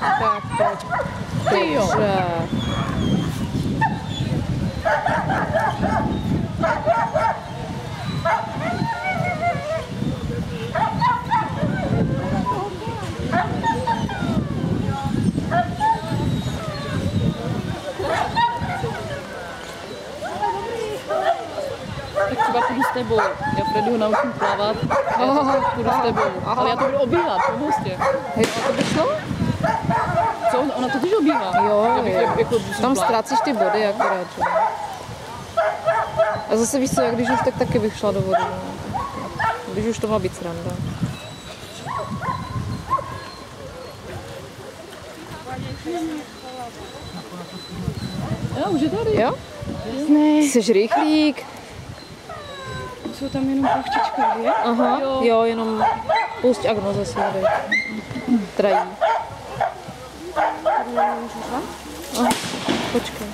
Tak, pojď. Ty jo. Dobře. Tak třeba půjdu s tebou. Já Freddy ho naučím plavat, půjdu s tebou. Ale já to budu obíhat po mostě. Hej, a to by šlo? Co? Ona totiž obíhá. Jo, Já bych jo. jako Tam zvládla. ztrácíš ty body akorát. Že? A zase víš co, jak když už tak taky bych šla do vody. No. Když už to má být sranda. Jo, už je tady. Jo? Ne, Jsi rychlík. jsou tam jenom plavčička, je? Aha, jo, jenom pusť Agno zase tady. Trají. Aha, počkej.